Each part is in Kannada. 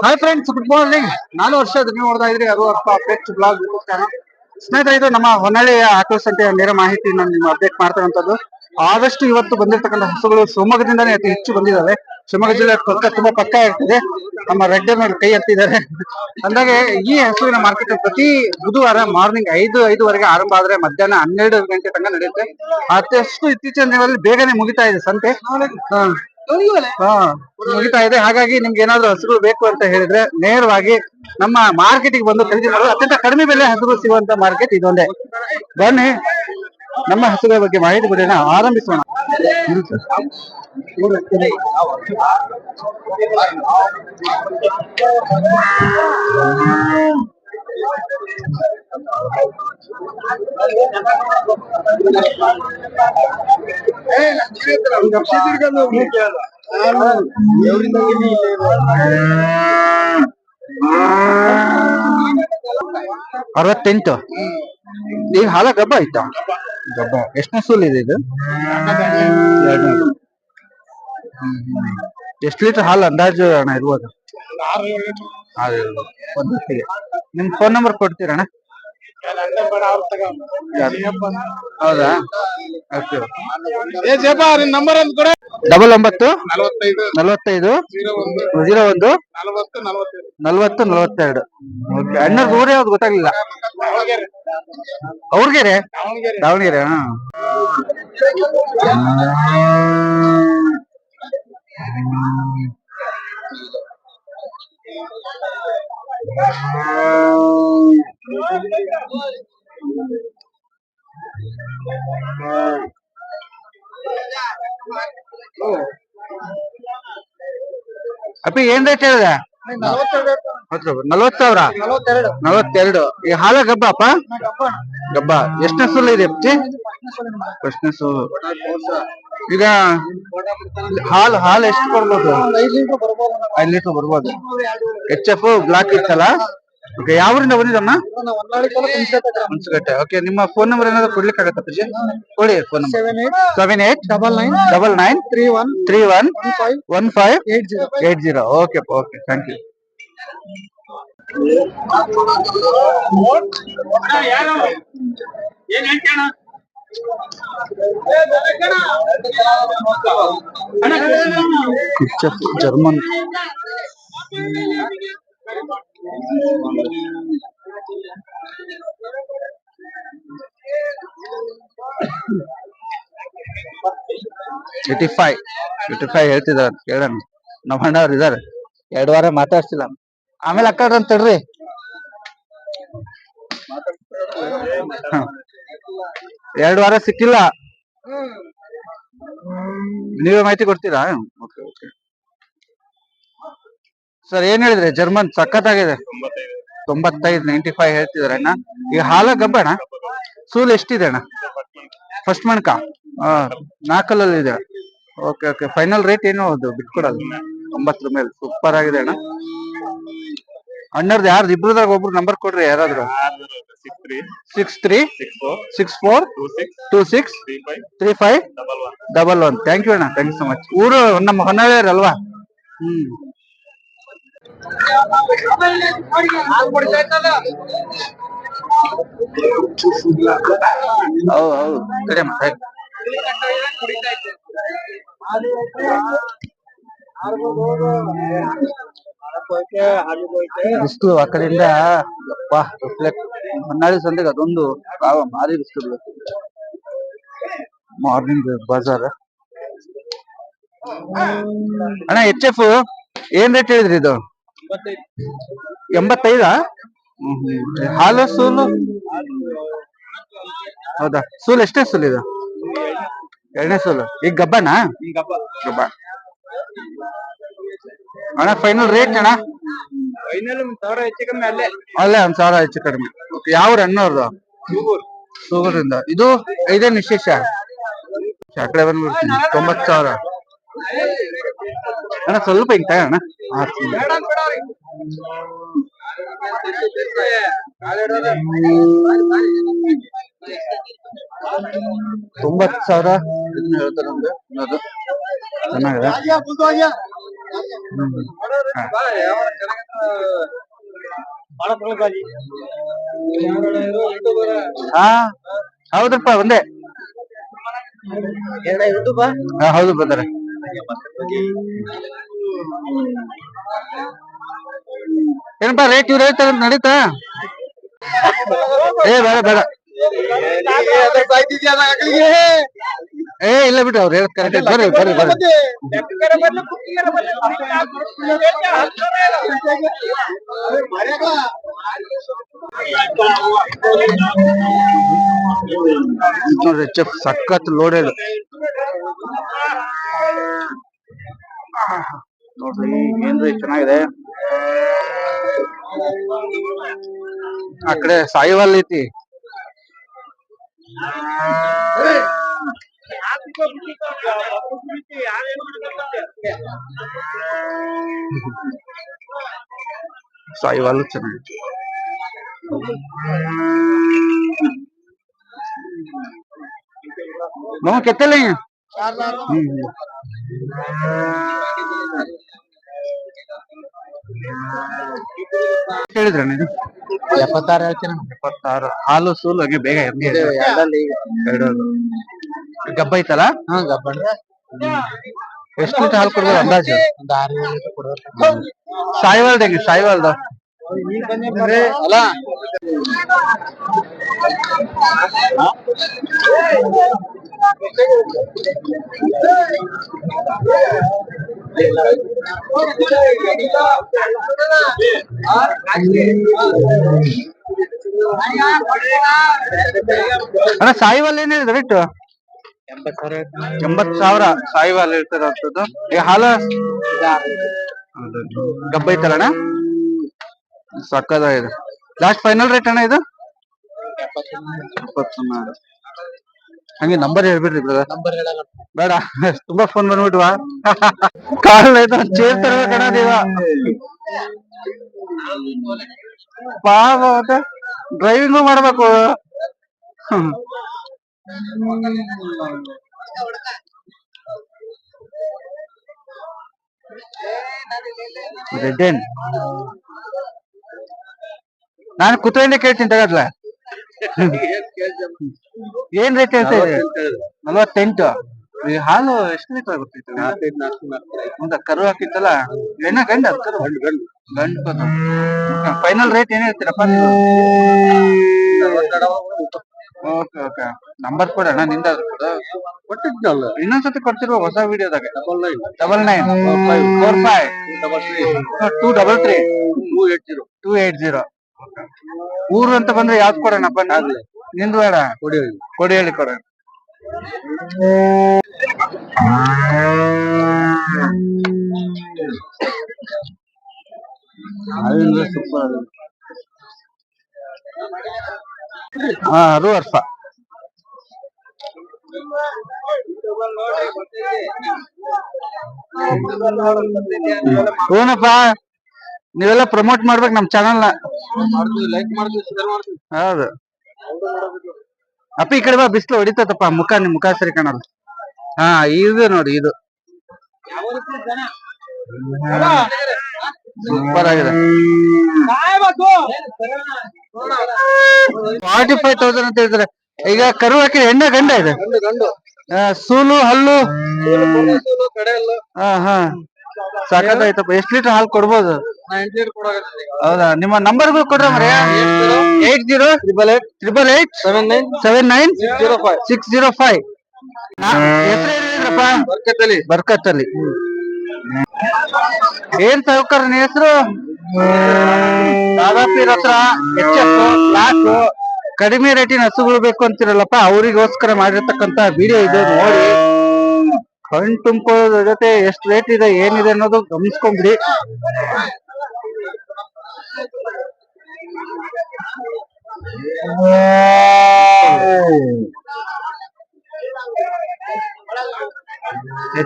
Hi friends, good morning. ನಾನು ವರ್ಷದ ನೀವು ನೋಡ್ತಾ ಇದ್ರಿ ಅದು ಪೆಟ್ ಬ್ಲಾಗ್ ಯೂಟ್ಯೂಬ್ ಚಾನಲ್. ಸ್ನೇಹಿತರೆ, ಇದು ನಮ್ಮ ಹೊನ್ನಾಳಿ ಆಕಳ ಸಂತೆಯ ನೇರ ಮಾಹಿತಿ ನಾನು ನಿಮ್ಮ ಅಪ್ಡೇಟ್ ಮಾಡ್ತಕ್ಕಂಥದ್ದು. ಆದಷ್ಟು ಇವತ್ತು ಬಂದಿರತಕ್ಕಂಥ ಹಸುಗಳು ಶಿವಮೊಗ್ಗದಿಂದಾನೇ ಅತಿ ಹೆಚ್ಚು ಬಂದಿದ್ದಾವೆ. ಶಿವಮೊಗ್ಗ ಜಿಲ್ಲೆ ಪಕ್ಕ ತುಂಬಾ ಪಕ್ಕ ಇರ್ತದೆ. ನಮ್ಮ ರೆಡ್ಡಿ ನೋಡಿ ಕೈ ಎತ್ತಿದ್ದಾರೆ. ಅಂದಾಗೆ ಈ ಹಸುವಿನ ಮಾರ್ಕೆಟ್ ಪ್ರತಿ ಬುಧವಾರ ಮಾರ್ನಿಂಗ್ 5-5:30 ಆರಂಭ ಆದ್ರೆ ಮಧ್ಯಾಹ್ನ 12 ಗಂಟೆ ತನಕ ನಡೆಯುತ್ತೆ. ಅಷ್ಟು ಇತ್ತೀಚಿನ ದಿನಗಳಲ್ಲಿ ಬೇಗನೆ ಮುಗಿತಾ ಇದೆ ಸಂತೆ. ಹಾ ಮುಗಿತಾ ಇದೆ. ಹಾಗಾಗಿ ನಿಮ್ಗೆ ಏನಾದ್ರು ಹಸುಗಳು ಬೇಕು ಅಂತ ಹೇಳಿದ್ರೆ ನೇರವಾಗಿ ನಮ್ಮ ಮಾರ್ಕೆಟಿಗೆ ಬಂದು ಖರೀದಿ ಮಾಡೋದು. ಅತ್ಯಂತ ಕಡಿಮೆ ಬೆಲೆ ಹಸುಗಳು ಸಿಗುವಂತ ಮಾರ್ಕೆಟ್ ಇದೊಂದೇ. ಬನ್ನಿ ನಮ್ಮ ಹಸುಗಳ ಬಗ್ಗೆ ಮಾಹಿತಿ ಕೊಡೋಣ, ಆರಂಭಿಸೋಣ. ಅರವತ್ತೆಂಟು. ಈಗ ಹಾಲ ಗಬ್ಬ ಆಯ್ತಾ? ಗಬ್ಬ. ಎಷ್ಟನೇ ಸೂಲ್ ಇದೆ ಇದು? 200. ಎಷ್ಟು ಲೀಟರ್ ಹಾಲು ಅಂದಾಜು ಅಣ್ಣ ಇರ್ಬೋದು? 6-7 ಹೊತ್ತಿಗೆ. ನಿಮ್ ಫೋನ್ ನಂಬರ್ ಕೊಡ್ತೀರಣ್ಣ? ಹೌದಾ? ನಂಬರ್ 99 45 45 01 42. ಅಣ್ಣರ್ ಊರೇ ಯಾವ್ದು ಗೊತ್ತಾಗ್ಲಿಲ್ಲ. ಅವ್ರಿಗೆರೆ ದಾವಣಗೆರೆ. ಹಾ ಅಪ್ಪಿ ಏನ್ ರೇಟ್ ಹೇಳಿದೆ? 40,000. 42. ಈ ಹಾಲ ಗಬ್ಬ ಅಪ್ಪ? ಗಬ್ಬ. ಎಷ್ಟನೇ ಸೂಲ್ ಇದೆ ಅಪ್ಪಿ? ಫಸ್ಟ್ನೇ ಸೂಲು. ಈಗ ಹಾಲು ಎಷ್ಟು ಕೊಡ್ಬೋದು? 5 ಲೀಟರ್ ಬರ್ಬೋದು. HF ಬ್ಲಾಕ್ ಇತ್ತಲ್ಲ. ಓಕೆ, ಯಾವೂರಿಂದ ಬಂದಿದ್ದಮ್ಮ? ಹುಣಸಘಟ್ಟ. ಓಕೆ, ನಿಮ್ಮ ಫೋನ್ ನಂಬರ್ ಏನಾದ್ರು ಕೊಡ್ಲಿಕ್ಕೆ ಆಗತ್ತ ಪೂಜೆ? ಕೊಡಿ phone number. 7899 31 1580. Okay okay, thank you. German. $85 ಹೇಳ್ತಿದಾರ. ಕೇಳೋಣ, ನಮ್ಮ ಅಣ್ಣವ್ರು ಇದಾರೆ. 2 ವಾರ ಮಾತಾಡ್ಸಿಲ್ಲ. ಆಮೇಲೆ ಅಕ್ಕ ಅಂತ ತಡ್ರಿ. 2 ವಾರ ಸಿಕ್ಕಿಲ್ಲ. ನೀವೇ ಮಾಹಿತಿ ಕೊಡ್ತೀರಾ? ಓಕೆ ಓಕೆ ಸರ್, ಏನ್ ಹೇಳಿದ್ರಿ? ಜರ್ಮನ್ ಸಖತ್ತಾಗಿದೆ. 95 95 ಹೇಳ್ತಿದಾರೆ ಅಣ್ಣ. ಈಗ ಹಾಲ ಗಬ್ಬಣ್ಣ. ಸೂಲ್ ಎಷ್ಟಿದೆ ಅಣ್ಣ? ಫಸ್ಟ್ ಮಣ್ಕ 4 ಇದೆ. ಓಕೆ ಓಕೆ, ಫೈನಲ್ ರೇಟ್ ಏನು ಅದು ಬಿಟ್ಕೊಡೋದು? 90 ಮೇಲೆ. ಸೂಪರ್ ಆಗಿದೆ ಅಣ್ಣ. ಅಣ್ಣರ್ದು ಯಾರ್ದು ಇಬ್ರದಾಗ ಒಬ್ರು ನಂಬರ್ ಕೊಡ್ರಿ ಯಾರಾದ್ರು. 6364 26 3511. ಥ್ಯಾಂಕ್ ಯು ಅಣ್ಣ, ಥ್ಯಾಂಕ್ ಯು ಸೊ ಮಚ್. ಊರು ನಮ್ಮ ಹೊನ್ನಾಳಿ ಅಲ್ವಾ? ಹೌದು ಕಡಿಮೆ. ಬಿಸಿಲು ಆ ಕಡೆಯಿಂದ ಹೊನ್ನಾಳಿ ಸಂತೆಗೆ ಅದೊಂದು ಭಾರಿ ಬಿಸಿಲು. ಮಾರ್ನಿಂಗ್ ಬಜಾರ್. ಅಣ್ಣ HF ಏನ್ ರೇಟ್ ಹೇಳಿದ್ರಿ ಇದು? 85. ಹಾಲು ಸೂಲು? ಹೌದಾ? ಸೂಲ್ ಎಷ್ಟೇ ಸೂಲ್ ಇದು? 2ನೇ ಸೂಲು. ಈಗ ಗಬ್ಬನಾ? ಗಬ್ಬ. ಅಣ್ಣ ಫೈನಲ್ ರೇಟ್ ಅಣ್ಣ? ಫೈನಲ್ 1,000 ಹೆಚ್ಚು ಕಮ್ಮಿ. ಅಲ್ಲೇ 1,000 ಹೆಚ್ಚು ಕಡಿಮೆ. ಯಾವ ಅಣ್ಣವ್ರದ್ದು? ಸೂಗೂರಿಂದ. ಇದು ಇದೇನ್ ವಿಶೇಷ? ಆ ಕಡೆ ಬಂದ್ಬಿಡ್ತೀನಿ. 90,000 ಅಣ್ಣ. ಸ್ವಲ್ಪ ಹಿಂಗ್ ಅಣ್ಣ. 90,000 ಇದನ್ನ ಹೇಳ್ತಾರೆ. ನಮ್ದು ಅದು ಚೆನ್ನಾಗಿದೆ. ಹಾ ಹೌದಪ್ಪ ಒಂದೇ. ಹೌದು ಬರ್ತಾರೆ. ಏನಪ್ಪಾ ರೇಟ್ ಇವ್ರು ಹೇಳ್ತಾರೆ ನಡೀತಾ? ಏ ಬೇಡ ಬೇಡ, ಏ ಇಲ್ಲ ಬಿಟ್ಟು ಅವ್ರು ಹೇಳದ್ ಕರೆಕ್ಟ್. ಬರ್ರಿ ಬರ್ರಿ ಬರ್ರಿ. ನೋಡ್ರಿ ಚೆಫ್ ಸಖತ್ ಲೋಡೆಡ್ ನೋಡ್ರಿ. ಏನ್ರಿ ಚೆನ್ನಾಗಿದೆ. ಆ ಕಡೆ ಸಾಯಿವಾಲ್ ಐತಿ. ಸಾಯಿವಾಲ್ ಚೆನ್ನಾಗಿದೆ. ನೋ ಕೆತ್ತಲ್ಲ ಹೇಳಿದ್ರ ನೀನು 76 ಹೇಳ್ತೀನಿ. 76 ಹಾಲು ಸೂಲು ಹಂಗೆ ಬೇಗ ಎರಡು ಗಬ್ಬ ಐತಲ್ಲ? ಹಾ ಗಬ್ಬ. ಎಷ್ಟು ಲೀಟರ್ ಹಾಲು ಕೊಡ್ಬೋದು ಅಂದಾಜು? ಒಂದು 6-7 ಲೀಟರ್ ಕೊಡ್ಬೋದು. ಸಾಯಿವಾಲ್ದ ಹೆಂಗೆ? ಸಾಯಿವಾಲ್ದ ಅಲ್ಲ ಅಣ್ಣ ಸಾಯಿವಾಲ್ ಏನ್ ಹೇಳಿದ ರೇಟ್? 80,000 ಸಾಯಿವಾಲ್ ಹೇಳ್ತಾರಂತದ್ದು. ಈಗ ಹಾಲ ಗಬ್ಬ ಐತಲ್ಲಣ್ಣ? ಸಕ್ಕದಾಗಿದೆ. ಲಾಸ್ಟ್ ಫೈನಲ್ ರೇಟ್ ಅಣ್ಣ ಇದು? 76. ಹಂಗೆ ನಂಬರ್ ಹೇಳ್ಬಿಡ್ರಿ ಬ್ರದರ್. ಬೇಡ, ತುಂಬಾ ಫೋನ್ ಬಂದ್ಬಿಟ್ವಾ? ಕಾಲ್ ಆಯ್ತು ಚೇರ್ ತರ್ಬೇಕಣ್ಣ ನೀವ. ಪಾಪ ಮತ್ತೆ ಡ್ರೈವಿಂಗು ಮಾಡ್ಬೇಕು. ರೆಡ್ಡೇನ್ ನಾನು ಕುತ್ಕೊಂಡೆ ಕೇಳ್ತೀನಿ ತಗದ್ಲ. ಏನ್ ರೇಟ್ ಹೇಳ್ತಾ ಇದೆ? 48. ಈ ಹಾಲು ಎಷ್ಟು ಲೀಟರ್ ಆಗುತ್ತೆ? ಹೌದಾ, ಕರು ಹಾಕಿತ್ತಲ್ಲ? ಹೆಣ್ಣ ಗಂಡ? ಕರು ಗಂಡು. ಫೈನಲ್ ರೇಟ್ ಏನ್ ಹೇಳ್ತೀರಪ್ಪ? ಓಕೆ ಓಕೆ, ನಂಬರ್ ಕೊಡೋಣ ನಿಂದ ಕೊಟ್ಟಿದ್ನಲ್ಲ, ಇನ್ನೊಂದ್ಸತಿ ಕೊಡ್ತಿರುವ ಹೊಸ ವಿಡಿಯೋದಾಗ. 994545 233 ಊರು ಅಂತ ಬಂದ್ರೆ ಯಾವ್ದು ಕೊಡೋಣಪ್ಪ? ನಿಂದು ಬೇಡ, ಕೊಡಿ ಹೇಳಿ ಕೊಡೋಣ. ಸೂಪರ್. ಹಾ ಅದು ವರ್ಷ ಏನಪ್ಪಾ ನೀವೆಲ್ಲ ಪ್ರಮೋಟ್ ಮಾಡ್ಬೇಕು ನಮ್ ಚಾನಲ್ ನ. ಹೌದು ಅಪ್ಪ, ಈ ಕಡೆ ಬಾ, ಬಿಸ್ಲು ಹೊಡಿತಪ್ಪ ನಿಮ್ ಮುಖ ಸರಿ ಕಾಣಲ್ಲ. ಹಾ ಇದು ನೋಡಿ, ಇದು ಸೂಪರ್ ಆಗಿದೆ. 45,000 ಅಂತ ಹೇಳ್ತಾರೆ. ಈಗ ಕರು ಹಾಕಿ ಹೆಣ್ಣ ಗಂಡ ಇದೆ? ಸೂಲು ಹಲ್ಲು ಹಾ ಹಾ ಸಾಕಾಯ್ತಪ್ಪ. ಎಷ್ಟು ಲೀಟರ್ ಹಾಲು ಕೊಡ್ಬೋದು? ಹೌದಾ, ನಿಮ್ಮ ನಂಬರ್ ಕೊಡ್ರ ಮರ? 808888799605. ಹೆಸರು ಹೇಳಿದ್ರಪ್ಪ? ಬರ್ಕತ್ತಲ್ಲಿ. ಏನ್ ಸಾವುಕಾರ ನಿನ್ ಹೆಸರು? ದಾದಾಪೀರ್ ಹತ್ರ HF ಬ್ಲಾಕ್ ಕಡಿಮೆ ರೇಟಿನ ಹಸುಗಳು ಬೇಕು ಅಂತಿರಲ್ಲಪ್ಪ, ಅವರಿಗೋಸ್ಕರ ಮಾಡಿರ್ತಕ್ಕಂತ ವಿಡಿಯೋ ಇದು. ನೋಡಿ ಕಣ್ ತುಂಬ್ಕೊಳ್ಳೋದ್ರ ಜೊತೆ ಎಷ್ಟು ರೇಟ್ ಇದೆ ಏನಿದೆ ಅನ್ನೋದು ಗಮನಿಸ್ಕೊಂಡ್ಬಿಡಿ.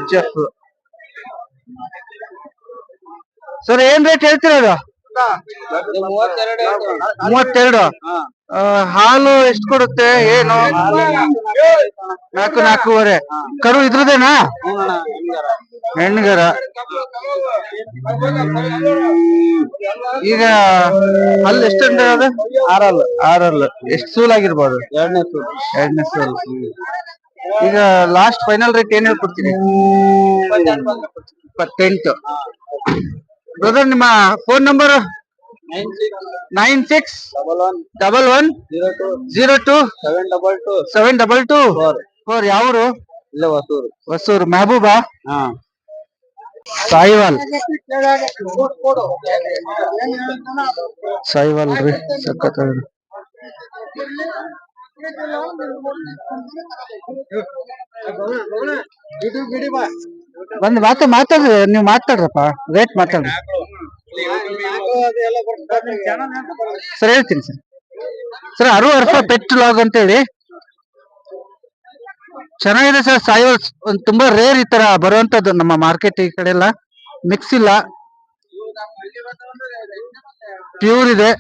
HF ಸರ್ ಏನ್ ರೇಟ್ ಹೇಳ್ತಿರೋದು? 32. ಹಾಲು ಎಷ್ಟು ಕೊಡುತ್ತೆ ಏನು? 4-4.5. ಕರು ಇದ್ರದೇನಾ? ಹೆಣ್ಗರ ಈಗ ಅಲ್ಲಿ ಎಷ್ಟು ಅದು ಆರಲ್ಲ ಎಷ್ಟು ಸೂಲ್ ಆಗಿರ್ಬೋದು? ಎರಡನೇ ಸೂಲ್. ಈಗ ಲಾಸ್ಟ್ ಫೈನಲ್ ರೇಟ್ ಏನ್ ಹೇಳ್ಕೊಡ್ತೀರಿ? 28. ಬ್ರದರ್ ನಿಮ್ಮ ಫೋನ್ ನಂಬರ್? 961102 722 ಯಾವರು? ಇಲ್ಲ ಹೊಸೂರು. ಹೊಸೂರು. ಮೆಹಬೂಬಾ? ಸಾಯಿವಾಲ್ ರೀ ಸಖತ್ ಬಂದ್ ಮಾತಾಡ್ರಿ, ನೀವು ಮಾತಾಡ್ರಪ್ಪ, ರೇಟ್ ಮಾತಾಡ್ರಿ ಸರ್. ಹೇಳ್ತೀನಿ ಸರ್ 60 ವರ್ಷ ಪೆಟ್ ಲಾಗ್ ಅಂತ ಹೇಳಿ ಚೆನ್ನಾಗಿದೆ ಸರ್. ಸಾಯಿವಾಲ್ ತುಂಬಾ ರೇರ್ ಈ ತರ ಬರುವಂತದ್ದು ನಮ್ಮ ಮಾರ್ಕೆಟ್ ಈ ಕಡೆ ಎಲ್ಲ. ಮಿಕ್ಸ್ ಇಲ್ಲ, ಪ್ಯೂರ್ ಇದೆ.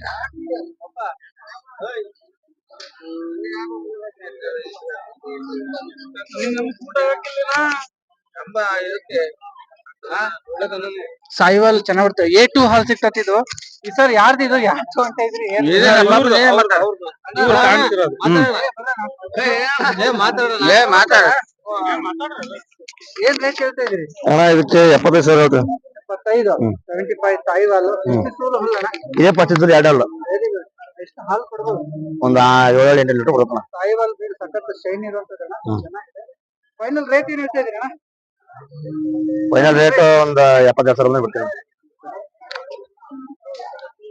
ಸಾಯಿವಾಲ್ ಚೆನ್ನಾಗ್ ಬರ್ತವೆ. A2 ಹಾಲ್ ಸಿಗ್ತತಿ ಇದು. ಈ ಸರ್ ಯಾರ್ದು ಇದು? ಯಾರ್ದು ಅಂತ ಇದ್ರಿ? ಏನ್ ರೇಟ್ ಹೇಳ್ತಾ ಇದ್ರಿ? ಇದಕ್ಕೆ 75,000. 75 ಸಾಯಿವಾಲ್. ಇದೇ 25 ಎರಡಲ್ಲ. ಎಷ್ಟು ಹಾಲು ಕೊಡ್ಬೋದು? ಒಂದ್ 7-8 ಲೀಟರ್ ಕೊಡ್ತಾನ. ಸಾಯಿವಾಲ್ ಬೀಡ್ ಸಖತ್ ಶೈನ್ ಇರುವಂತದಣ್ಣ. ಫೈನಲ್ ರೇಟ್ ಏನ್ ಹೇಳ್ತಾ ಇದ್ರಿ ಅಣ್ಣ? ಫೈನಲ್ ರೇಟ್ ಒಂದ್ 70,000 ಬಿಡ್ತೀನಿ.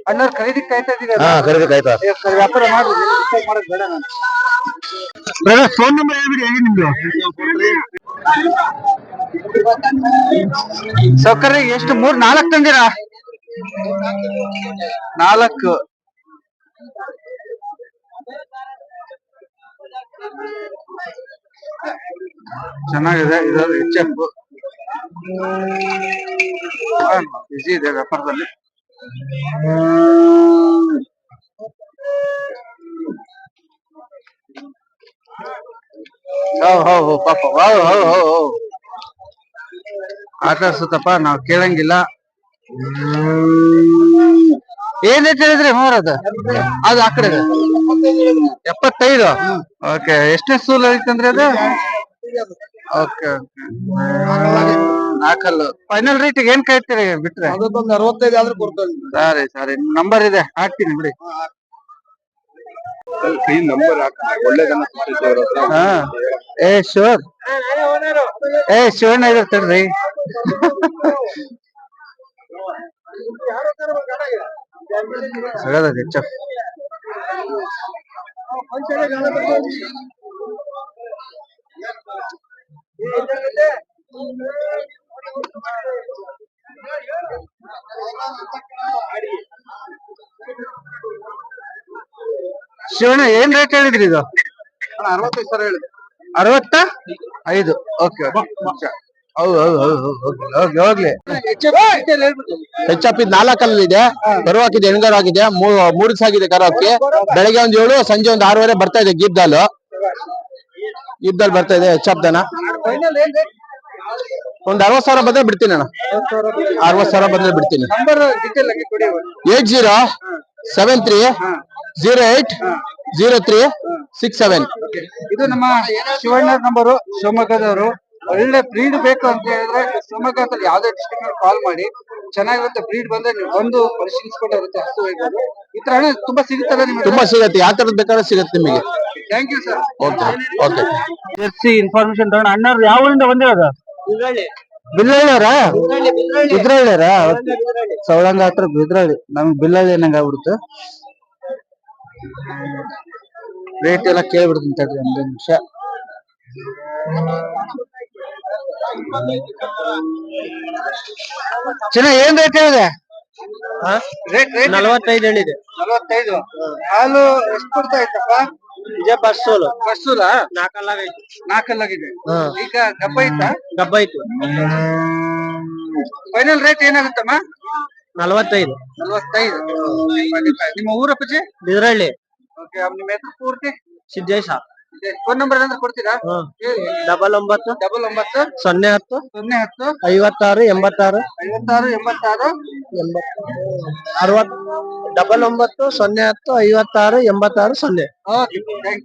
ಅಣ್ಣವ್ರು ಖರೀದಿ ಕಾಯ್ತಾ ಇದ್ದೀವಿ. ಖರೀದಿ ಕಾಯ್ತಾ ವ್ಯಾಪಾರ ಮಾಡಿ ಮಾಡೋದು ಬೇಡ. ನಾನು ಬ್ರದರ್ ಫೋನ್ ನಂಬರ್ ಹೇಳ್ಬಿಡಿ. ಹೇಗೆ ನಿಮ್ದು? ಸೌಕರ್ಯ ಎಷ್ಟು? 4 ತಂದಿರಾ? 4. ಚೆನ್ನಾಗಿದೆ ಇದು. HF ಬಿಸಿ ಇದೆ ವ್ಯಾಪಾರದಲ್ಲಿ. ಪಾಪ ಆಕರ್ಸುತ್ತಪ್ಪ, ನಾವ್ ಕೇಳಂಗಿಲ್ಲ. ಏನ್ ರೇಟ್ ಹೇಳಿದ್ರಿ ಮಾರದ? ಅದು ಆ ಕಡೆ 75. ಓಕೆ. ಎಷ್ಟನೇ ಸೂಲ್ ಐತಂದ್ರೆ ಅದು? ಓಕೆ ನಾಲ್ಕಲ್ಲು. ಫೈನಲ್ ರೇಟ್ ಏನ್ ಕಾಯ್ತೀರಿ ಬಿಟ್ರೆ? 65 ಆದ್ರೂ ಕೊಡ್ತಾರೆ. ಸರಿ ನಂಬರ್ ಇದೆ, ಹಾಕ್ತೀನಿ ಬಿಡಿ. ನಂಬರ್ ಶೋರ್ ಶಿವಣ್ಣ ಇರ್ತೇನ್ರಿ. HF ಶಿವಣ್ಣ ಏನ್ ರೇಟ್ ಹೇಳಿದ್ರಿ ಇದು? 65,000 ಹೇಳಿದೆ. 65. ಓಕೆ. ಹೋಗ್ಲಿ. HF 4 ಇದೆ. ಕರು ಹಾಕಿದೆ, ಹೆಣ್ಗಾರು ಆಗಿದೆ. 3 ದಿವಸ ಆಗಿದೆ ಕರು ಹಾಕಿ. ಬೆಳಗ್ಗೆ 7, ಸಂಜೆ 6:30 ಬರ್ತಾ ಇದೆ. ಗೀಬ್ದಾಲ್ ಬರ್ತಾ ಇದೆ. HF ದನ ಒಂದ್ 60,000 ಬಂದ್ರೆ ಬಿಡ್ತೀನಿ ಅಣ್ಣ. 60,000 ಬಂದ್ರೆ ಬಿಡ್ತೀನಿ. 8073080367. ಇದು ನಮ್ಮ ಶಿವಣ್ಣ ನಂಬರು, ಶಿವಮೊಗ್ಗದವರು. ಒಳ್ಳೆ ಬ್ರೀಡ್ ಬೇಕು ಅಂತ ಹೇಳಿದ್ರೆ ಶಿವಮೊಗ್ಗದಲ್ಲಿ ಯಾವ್ದೇ ಡಿಸ್ಟ್ರಿಕ್ಟ್ ಕಾಲ್ ಮಾಡಿ. ಚೆನ್ನಾಗಿರುತ್ತೆ ಬ್ರೀಡ್ ಬಂದ್ರೆ ನೀವು ಬಂದು ಪರಿಶೀಲಿಸ್ಕೊಂಡು ಇರುತ್ತೆ. ಹಸು ಒಯ್ಬೋದು. ಈ ತರ ತುಂಬಾ ಸಿಗುತ್ತಲ್ಲ ನಿಮ್ಗೆ? ತುಂಬಾ ಸಿಗುತ್ತೆ, ಯಾವ ತರದ್ ಬೇಕಾದ್ರೆ ಸಿಗುತ್ತೆ ನಿಮಗೆ. Thank you sir. Okay. Jersey information ತಗೊಂಡು ಅಣ್ಣವ್ರು ಯಾವ ಊರಿಂದ ಬಂದಿರೋದು? ಬಿಲ್ಲಳ್ಳಿಯವರ? ಬಿದ್ರಳ್ಳಿಯವರ? ಸವಳಂಗ ಹತ್ರ ಬಿದ್ರಳ್ಳಿ. ನಮ್ಗೆ ಬಿಲ್ಲಳ್ಳಿ ಏನಂಗ ಆಗ್ಬಿಡ್ತು. ರೇಟ್ ಎಲ್ಲ ಕೇಳ್ಬಿಡ್ತೀನಿ ತಡ್ರಿ ಒಂದು ನಿಮಿಷ. ಚೆನ್ನಾಗಿ ಏನ್ ರೇಟ್ ಹೇಳಿದೆ? 45 ಹೇಳಿದೆ. 45. ಹಾಲು ಎಷ್ಟು ಕೊಡ್ತಾ ಇತ್ತಪ್ಪ? ಇದೇ ಫಸ್ಟ್ ಸೋಲು. ನಾಲ್ಕಲ್ಲಾಗಿದೆ. ಈಗ ಡಬ್ಬ ಐತಾ? ಡಬ್ಬ ಐತು. Final rate ಏನಾಗುತ್ತಮ್ಮ? 45. 45. ನಿಮ್ಮ ಊರಪ್ಪಜಿ? ಬಿದ್ರಳ್ಳಿ. ಓಕೆ. ನಿಮ್ಮ ಹೆಸರು ಪೂರ್ತಿ? ಸಿದ್ದೇಶ. ಫೋನ್ ನಂಬರ್ ಏನಾದ್ರು ಕೊಡ್ತೀರಾ? ಹೇಳಿ. 99 99 010 010 56 86 56 86 60 99 010 56 86 0. Okay thank you.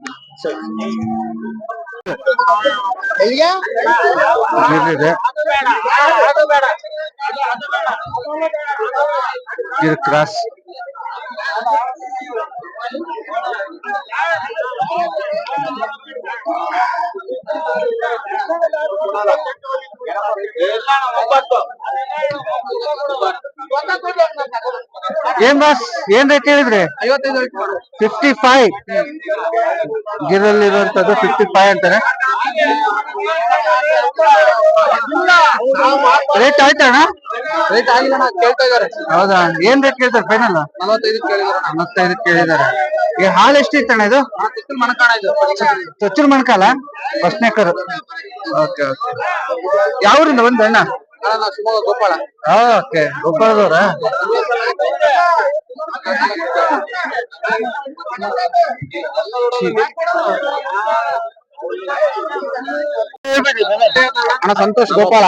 ಇದು ಕ್ರಾಸ್ ಏನ್ ಬಾಸ್ ಏನ್ ರೇಟ್ ಹೇಳಿದ್ರಿ? 55 ಗಿರಲ್ಲಿರುವಂತದ್ದು 55 ಅಂತಾರೆ. ರೇಟ್ ಆಯ್ತಣ್ಣ? ರೇಟ್ ಆಗಿಲ್ಲ ಕೇಳ್ತಾ ಇದಾರೆ. ಹೌದಾ, ಏನ್ ರೇಟ್ ಕೇಳ್ತಾರೆ ಫೈನಲ್? 45 ಕೇಳಿದಾರೆ. ಈ ಹಾಲು ಎಷ್ಟು ಇತ್ತಣ್ಣ ಇದು? ಚೊಚ್ಚೂರು ಮಣಕಾಲ ಫಸ್ಟ್ನೇಕರು. Okay okay. ಯಾವ್ರಿಂದ ಬಂದ ಅಣ್ಣ? ಶಿವಮೊಗ್ಗ ಗೋಪಾಳ. ಓಕೆ, ಗೋಪಾಳದವ್ರ? ಅಣ್ಣ ಸಂತೋಷ್ ಗೋಪಾಳ.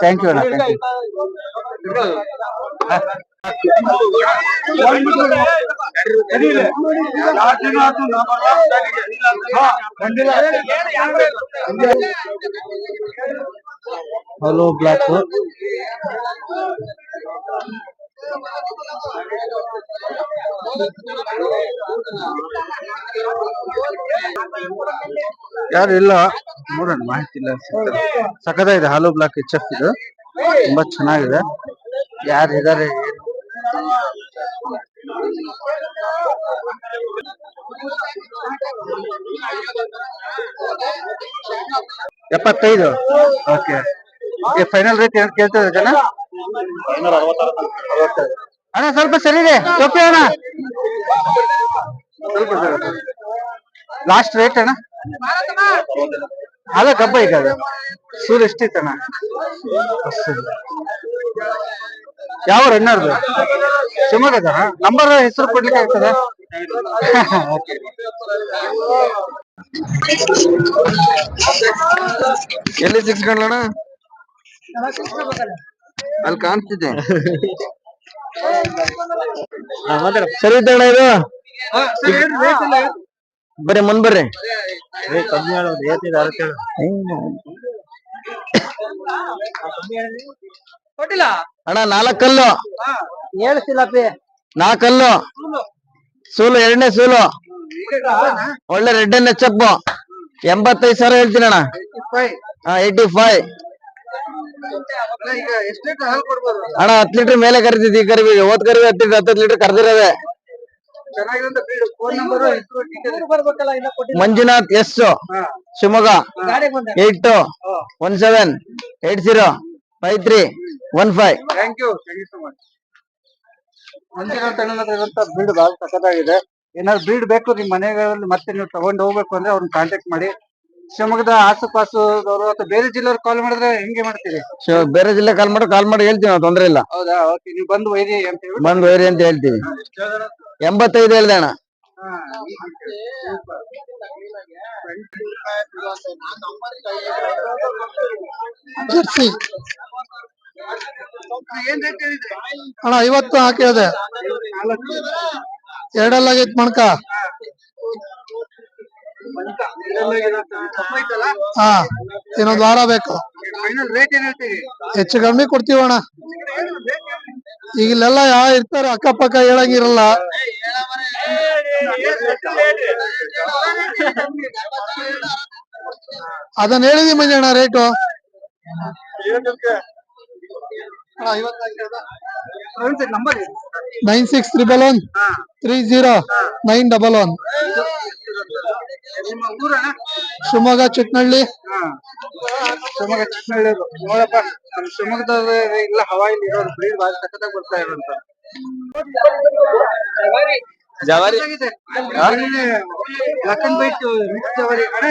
ಥ್ಯಾಂಕ್ ಯು ಅಣ್ಣ, ಥ್ಯಾಂಕ್ ಯು. ಹಲೋ ಬ್ಲಾಕ್ ಯಾರು ಇಲ್ಲ, ನೋಡೋಣ ಮಾಹಿತಿ ಇಲ್ಲ. ಸಖತ್ತಾಗಿದೆ ಹಾಲು ಬ್ಲಾಕ್ HF ಇದು, ತುಂಬಾ ಚೆನ್ನಾಗಿದೆ. ಯಾರು ಇದಾರೆ? $75. ಓಕೆ, ಫೈನಲ್ ರೇಟ್ ಏನು ಕೇಳ್ತದೆ ಜನ? ಅಣ್ಣ ಸ್ವಲ್ಪ ಸರಿ ಇದೆ ಓಕೆ ಅಣ್ಣ, ಸ್ವಲ್ಪ ಲಾಸ್ಟ್ ರೇಟ್ ಅಣ್ಣ? ಅದ ಗಬ್ಬ ಈಗ ಅದು ಸೂರ್ ಎಷ್ಟಿತ್ತಣ್ಣ? ಯಾವ ರನ್ನರ್ದು? ಶಿವಮೊಗ್ಗದ ನಂಬರ್ ಹೆಸರು ಕೊಡ್ಲಿಕ್ಕೆ ಆಗ್ತದ? ಎಲ್ಲಿ ಸಿಕ್ಸ್ಕೊಂಡ್ಲಣ್ಣ? ಅಲ್ಲಿ ಕಾಣಿಸ್ತಿದೆ. ಸರಿ ಇದ್ದಣ್ಣ ಇದು? ಬರ್ರಿ ಮುಂದ್ ಬರ್ರಿ. ಅಣ್ಣ 4 ಕಲ್ಲು, 4 ಕಲ್ಲು ಸೂಲು, 2ನೇ ಸೂಲು, ಒಳ್ಳೆ ರೆಡ್ ಅಂಡ್ HF. 85,000 ಹೇಳ್ತೀನಿ ಅಣ್ಣ. 85 ಅಣ್ಣ. 10 ಲೀಟರ್ ಮೇಲೆ ಕರಿತಿದ್ವಿ, ಈ ಕರಿವಿ ಹೋದ್ ಕರಿವಿ 10 ಲೀಟರ್ ಕರ್ದಿರೋದೆ. Manjunath S, Shivamogga. 8217805315. Thank you so much. Manjunath ಅಣ್ಣನಲ್ಲಿರುವಂತ ಬ್ರೀಡ್ ಬಹಳ ಸಖತ್ತಾಗಿದೆ. ಏನಾದ್ರು ಬ್ರೀಡ್ ಬೇಕು ನಿಮ್ ಮನೆಗಳಲ್ಲಿ ಮತ್ತೆ ನೀವು ತಗೊಂಡು ಹೋಗ್ಬೇಕು ಅಂದ್ರೆ ಅವ್ರನ್ನ ಕಾಂಟ್ಯಾಕ್ಟ್ ಮಾಡಿ. ಶಿವಮೊಗ್ಗದ ಆಸುಪಾಸು ಅಥವಾ ಬೇರೆ ಜಿಲ್ಲೆಯವ್ರು ಕಾಲ್ ಮಾಡಿದ್ರೆ ಹೆಂಗೆ ಮಾಡ್ತೀರಿ? ಬೇರೆ ಜಿಲ್ಲೆ ಕಾಲ್ ಮಾಡಿ ಹೇಳ್ತೀವಿ ನಾವು, ತೊಂದ್ರೆ ಇಲ್ಲ. ಹೌದಾ, ಓಕೆ. ನೀವು ಬಂದು ಒಯ್ರಿ ಅಂತ ಹೇಳಿ ಬಂದು ಒಯ್ರಿ ಅಂತ ಹೇಳ್ತೀವಿ. 85 ಹೇಳ್ದೆ ಅಣ್ಣ. ಜರ್ಸಿ ಅಣ್ಣ 50 ಹಾಕಿದೆ. 2 ಆಗೈತ್ ಮಣ್ಕ. ಹಾ, ಇನ್ನೊಂದ್ ವಾರ ಬೇಕು. ಹೆಚ್ಚು ಕಮ್ಮಿ ಕೊಡ್ತೀವಣ್ಣ. ಈಗ ಇಲ್ಲೆಲ್ಲ ಯಾವ ಇರ್ತಾರ ಅಕ್ಕಪಕ್ಕ ಹೇಳಂಗಿರಲ್ಲ. ಅದನ್ನ ಹೇಳಿದೀವಿ ಮಂಜಣ್ಣ ರೇಟು. 9611 30 911. ಶಿವಮೊಗ್ಗ ಚಿಕ್ಕನಹಳ್ಳಿ. ನೋಡಪ್ಪ, ನಮ್ಮ ಶಿವಮೊಗ್ಗದ ಇಲ್ಲ ಹವಾಯಿಲ್ ಇರೋರು ಬ್ರೀಡ್ ಭಾಳ ಸಖತ್ತಾಗಿ ಬರ್ತಾ ಇರೋಂತ ಜವಾರಿ.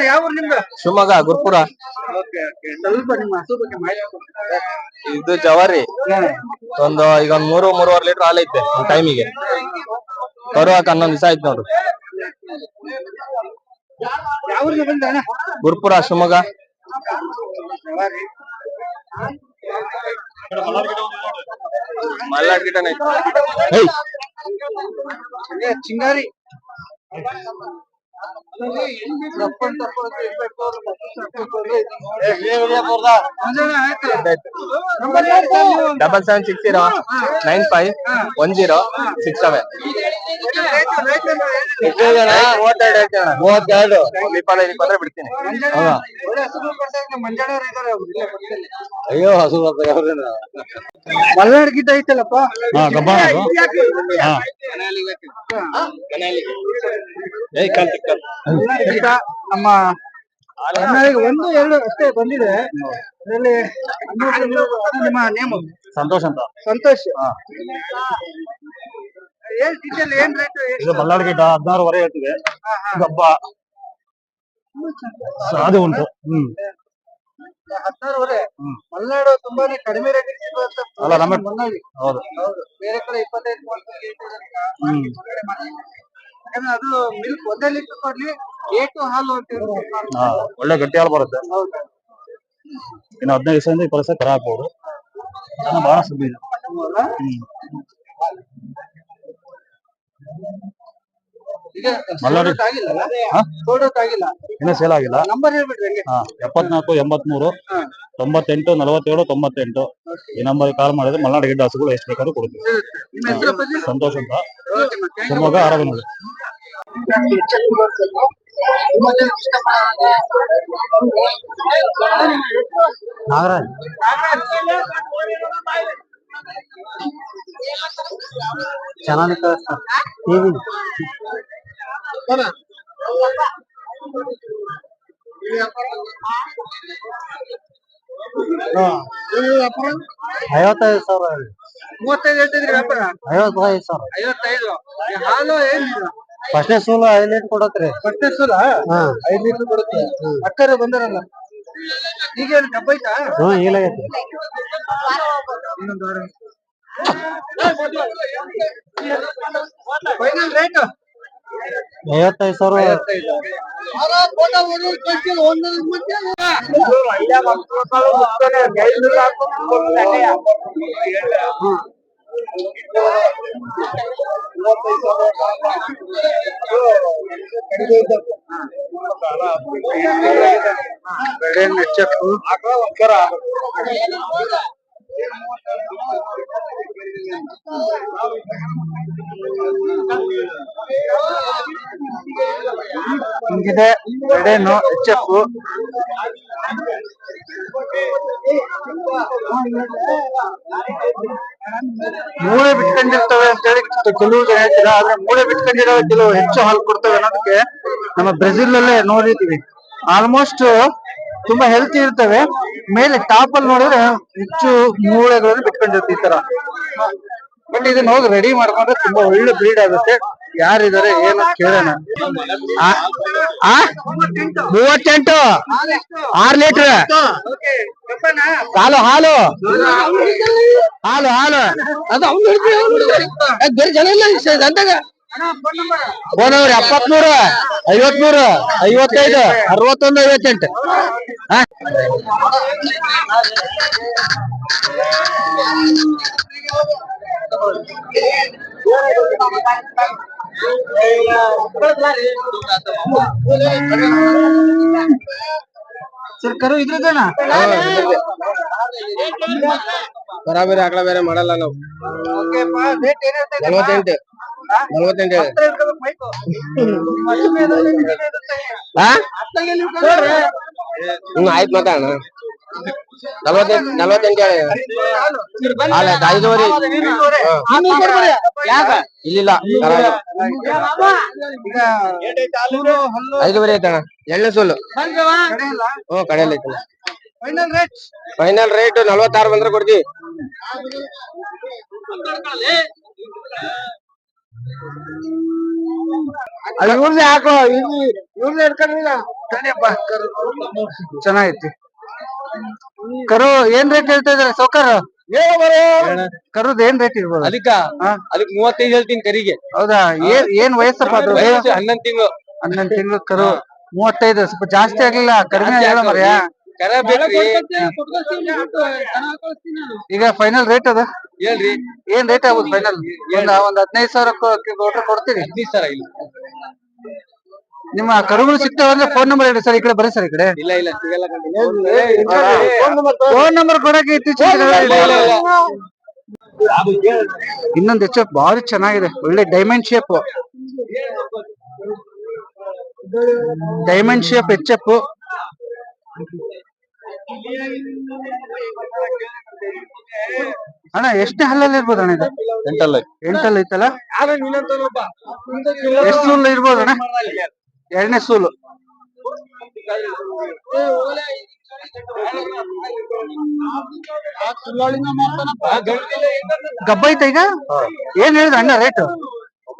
ಯಾವ ನಿಮ್ದು? ಶಿವಮೊಗ್ಗ ಗುರುಪುರ. ಸ್ವಲ್ಪ ನಿಮ್ಮ ಹಸು ಬಗ್ಗೆ ಮಾಹಿತಿ ಕೊಡ್ತಾರೆ? ಇದು ಜವಾರಿ ಈಗ 3-3.5 ಲೀಟರ್ ಹಾಲೈತೆ ಒಂದ್ ಟೈಮಿಗೆ. ಕರು ಹಾಕಿ 11 ದಿವಸ ಆಯ್ತು ನೋಡ್ರಿ. ಯಾವ್ರಿಗೆ ಬಂದ ಅಣ್ಣ? ಗುರುಪುರ ಶಿವಮೊಗ್ಗ. ಮಲ್ನಾಡ್ ಗಿಟನೇ ಚಿಂಗಾರಿ $7760951067. 32 22 ಬಿಡ್ತೀನಿ. ಅಯ್ಯೋ ಹಸು ಮಲ್ನಾಡ್ ಗಿಡ್ಡ ಐತಲ್ಲಪ್ಪ. ನಮ್ಮ ಒಂದು ಎರಡು ಅಷ್ಟೇ ಬಂದಿದೆ. ಅದರಲ್ಲಿ ನಿಮ್ಮ ನೇಮು ಸಂತೋಷ್ ಅಂತ. ಸಂತೋಷ್. ಏನ್ ಡೀಟೇಲ್ ಏನ್ ರೇಟ್? ಇದು ಮಲ್ನಾಡ್ ಗಿಡ್ಡ 16.5 ಹೇಳ್ತಿದೆ. ಗಬ್ಬ ಅದು ಉಂಟು. 16.5. ಮಲ್ನಾಡು ತುಂಬಾನೇ ಕಡಿಮೆ ರೇಟ್ ಅಲ್ಲ ನಮ್ಮ ಹೌದು. ಬೇರೆ ಕಡೆ 25-30 ಯಾಕಂದ್ರೆ ಅದು ಮಿಲ್ಕ್ ಒಂದೇ ಲೀಟರ್ ಕೊಡ್ಲಿ 8 ಹಾಲು ಅಂತ ಒಳ್ಳೆ ಗಟ್ಟಿ ಹಾಲು ಬರುತ್ತೆ. ಇನ್ನು 15 ದಿವಸದಿಂದ 20 ದಿವಸ ಕರ ಹಾಕ್ಬೋದು. ಬಹಳ ಸುದ್ದಿ ಇದೆ. ಇನ್ನೂ ಸೇಲ್ ಆಗಿಲ್ಲ. ನಂಬರ್ ಹೇಳ್ಬಿಟ್ರಿ 74 83 98 47 98. ಈ ನಂಬರ್ ಕಾಲ್ ಮಾಡಿದ್ರೆ ಮಲ್ನಾಡ್ ಗಿಡ್ಡ ಹಸುಗಳು ಎಷ್ಟು ಬೇಕಾದ್ರೂ ಕೊಡ್ತೀವಿ. ಸಂತೋಷ್ ಅಂತ, ಶಿವಮೊಗ್ಗ ಆರಾಧನಹಳ್ಳಿ. ನಾಗರಾಜ್ ಚೆನ್ನಾಗಿ $55,000. 35 ಹೇಳ್ತಿದ್ರಿ ವ್ಯಾಪಾರ? 55,000. 55. ಹಾಲು ಏನಿಲ್ಲ ಫಸ್ಟ್ನೇ ಸೂಲು 5 ಲೀಟರ್ ಕೊಡತ್ರಿ. ಫಸ್ಟ್ನೇ ಸೂಲ 5 ಲೀಟರ್ ಕೊಡುತ್ತೆ. ಅಕ್ಕರೆ ಬಂದಾರಲ್ಲ ಈಗ ಡಬ್ಬ ಐತಾ? ಈಗಲಾಗೈತಿ. ಇನ್ನೊಂದು ವಾರ ಫೈನಲ್ ರೇಟ್ 55,000. ಹಿಂಗಿದೆ ಎಡೆನು HF ಮೂಳೆ ಬಿಟ್ಕೊಂಡಿರ್ತವೆ ಅಂತ ಹೇಳಿ ಕೆಲವು ಜನ ಹೇಳ್ತೀರ. ಆದ್ರೆ ಮೂಳೆ ಬಿಟ್ಕೊಂಡಿರೋ ಕೆಲವು ಹೆಚ್ಚು ಹಾಲು ಕೊಡ್ತವೆ ಅನ್ನೋದಕ್ಕೆ ನಮ್ಮ ಬ್ರೆಜಿಲ್ ಅಲ್ಲೇ ನೋಡಿದೀವಿ. ಆಲ್ಮೋಸ್ಟ್ ತುಂಬಾ ಹೆಲ್ತಿ ಇರ್ತವೆ. ಮೇಲೆ ಟಾಪ್ ಅಲ್ಲಿ ನೋಡಿದ್ರೆ ಹೆಚ್ಚು ಮೂಳೆಗಳನ್ನು ಬಿಟ್ಕೊಂಡಿರುತ್ತೆ ಈ ತರ. ಬಟ್ ಇದನ್ನ ಹೋಗಿ ರೆಡಿ ಮಾಡ್ಕೊಂಡ್ರೆ ತುಂಬಾ ಒಳ್ಳೆ ಬ್ರೀಡ್ ಆಗುತ್ತೆ. ಯಾರಿದ್ದಾರೆ ಏನು ಕೇಳೋಣ. 38 6 ಲೀಟರ್ ಹಾಲು ಹಾಲು ಹಾಲು ಹಾಲು ಅದು ಬೇರೆ ಜನ ಇಲ್ಲ ಅಂತಾಗ. ಫೋನ್ ಅವ್ರಿ 73 53 55 61 58. ಸರ್ ಕರು ಇದ್ರದೇನ ಬರಾಬರಿ ಆಕಳ ಬೇರೆ ಮಾಡಲ್ಲ ನಾವು. 48 ಆಯ್ತು ಮಾತಾಡೋಣ. 48 5 ಇಲ್ಲಿಲ್ಲ 5 ಐತಣ್ಣ. 2ನೇ ಸೋಲು ಕಡೆಯಲ್ಲಿ ಐತಣ್ಣ. ಫೈನಲ್ ರೇಟ್ 46 ಬಂದ್ರೆ ಕೊಡ್ತೀವಿ. ಇವ್ರದೇ ಹಾಕೋ ಇವ್ರದೇ ಇಟ್ಕೊಂಡಿಲ್ಲ. ಚೆನ್ನಾಗೈತಿ ಕರು. ಏನ್ ರೇಟ್ ಹೇಳ್ತಾ ಇದಾರೆ ಸೌಕರ್? ಕರುದ್ ಏನ್ ರೇಟ್ ಇರ್ಬೋದು? ಅದಕ್ಕ ಹಾ? ಅದಕ್ 35 ಹೇಳ್ತೀನಿ ಕರಿಗೆ. ಹೌದಾ? ಏನ್ ವಯಸ್ಸಪ್ಪ ಅದು? ವಯಸ್ಸು 11 ತಿಂಗಳು. 11 ತಿಂಗಳು ಕರು. 35 ಸ್ವಲ್ಪ ಜಾಸ್ತಿ ಆಗ್ಲಿಲ್ಲ? ಕಡಿಮೆ ಹೇಳ ಮರ್ಯ. ಕರ ಬೇಕ್ರಿ. ಈಗ ಫೈನಲ್ ರೇಟ್ ಅದ ಹೇಳ್ರಿ. ಏನ್ ರೇಟ್ ಆಗುದು ಫೈನಲ್? ಒಂದ್ 15,000 ಕೊಡ್ತೀರಿ? 15,000 ಇಲ್ಲ. ನಿಮ್ಮ ಕರುಗಳು ಸಿಗ್ತಾವಂದ್ರೆ ಫೋನ್ ನಂಬರ್ ಹೇಳಿ ಸರ್. ಈ ಕಡೆ ಬರ್ರಿ ಸರ್, ಈ ಕಡೆ. ಇಲ್ಲ ಸಿಗಲ್ಲ ಕಣ್ರೀ. ಫೋನ್ ನಂಬರ್ ಕೊಡಕ್ಕೆ ಇತ್ತೀಚೆಗೆ ಇನ್ನೊಂದು ಎಚ್ ಎಫ್ ಭಾರಿ ಚೆನ್ನಾಗಿದೆ, ಒಳ್ಳೆ diamond shape. Diamond shape H F. ಅಣ್ಣ ಎಷ್ಟನೇ ಹಲ್ಲಲ್ಲಿ ಇರ್ಬೋದು ಅಣ್ಣ ಇದು? ಎಂಟಲ್ಲ ಐತಲ್ಲ? ಎಷ್ಟು ಸೂಲ್ ಇರ್ಬೋದು ಅಣ್ಣ? ಎರಡನೇ ಸೂಲು. ಗಬ್ಬ ಐತ ಈಗ? ಏನ್ ಹೇಳಿದ ಅಣ್ಣ ರೇಟ್?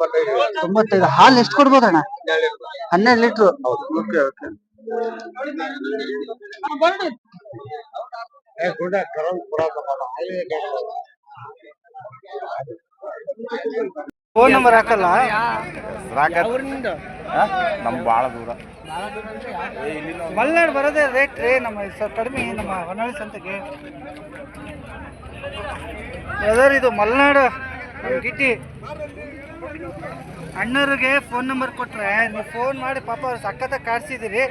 95. ಹಾಲು ಎಷ್ಟು ಕೊಡ್ಬೋದು ಅಣ್ಣ? 12 litre. Okay okay. Phone number ಹಾಕಲ್ಲ? ನಮ್ ಬಾಳ ದೂರ. ಮಲ್ನಾಡ್ ಬರೋದೇ ರೇಟ್ ರೀ ನಮ್ಮ ಕಡಿಮೆ, ನಮ್ಮ ಹೊನ್ನಾಳಿ ಸಂತೆಗೆ. ಬ್ರದರ್ ಇದು ಮಲ್ನಾಡು ಗಿಟ್ಟಿ. ಅಣ್ಣವ್ರಿಗೆ ಫೋನ್ ನಂಬರ್ ಕೊಟ್ರೆ ನೀವು ಫೋನ್ ಮಾಡಿ ಪಾಪ ಅವ್ರು ಸಖತ್ತಾಗಿ ಕಾಡ್ಸಿದ್ದೀರಿ,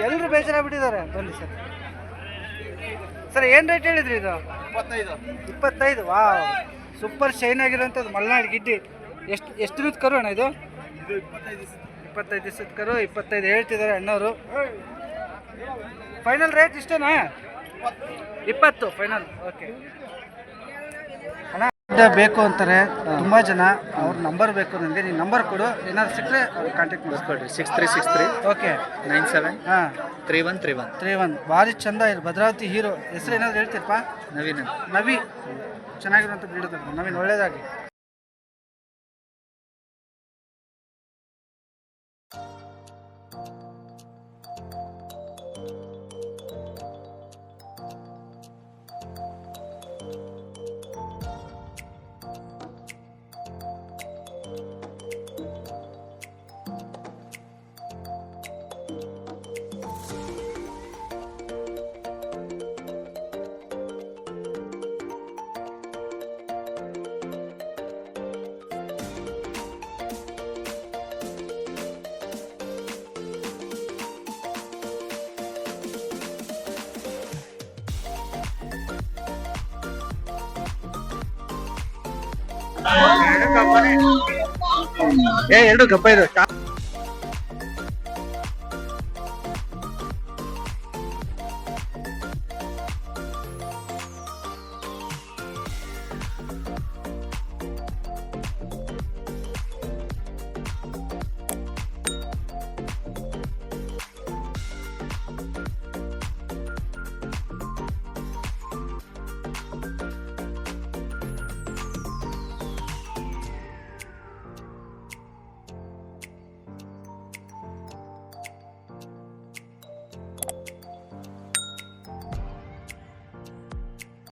ಎಲ್ಲರೂ ಬೇಜಾರಾಗ್ಬಿಟ್ಟಿದ್ದಾರೆ. ಬನ್ನಿ ಸರ್. ಸರ್ ಏನು ರೇಟ್ ಹೇಳಿದ್ರಿ ಇದು? 25. ವಾ, ಸೂಪರ್ ಶೈನ್ ಆಗಿರೋಂಥದ್ದು ಮಲ್ನಾಡು ಗಿಡ್ಡಿ. ಎಷ್ಟು ದಿವಸ ಕರು ಅಣ್ಣ ಇದು? 25 ದಿವಸದ ಕರು. 25 ಹೇಳ್ತಿದ್ದಾರೆ ಅಣ್ಣವರು. ಫೈನಲ್ ರೇಟ್ ಇಷ್ಟೇನಾ? 20 ಫೈನಲ್. ಓಕೆ ಅಣ್ಣ, ಬೇಕು ಅಂತಾರೆ ತುಂಬಾ ಜನ, ಅವ್ರ ನಂಬರ್ ಬೇಕು ನನಗೆ. ನೀನು ನಂಬರ್ ಕೊಡು, ಏನಾದ್ರು ಸಿಕ್ಕರೆ ಕಾಂಟ್ಯಾಕ್ಟ್ ಮಾಡಿಸ್ಕೊಳ್ರಿ. 6363 ಓಕೆ 97 ಹಾಂ 3131. ಭಾರಿ ಚಂದ ಇದು ಭದ್ರಾವತಿ ಹೀರೋ. ಹೆಸರು ಏನಾದ್ರು ಹೇಳ್ತೀರಪ್ಪ? ನವಿ. ಚೆನ್ನಾಗಿರುವಂಥ ಬಿಡುತ್ತೆ ನವೀನ್, ಒಳ್ಳೇದಾಗಿ. ಎರಡು ಗಬ್ಬ ಇದು.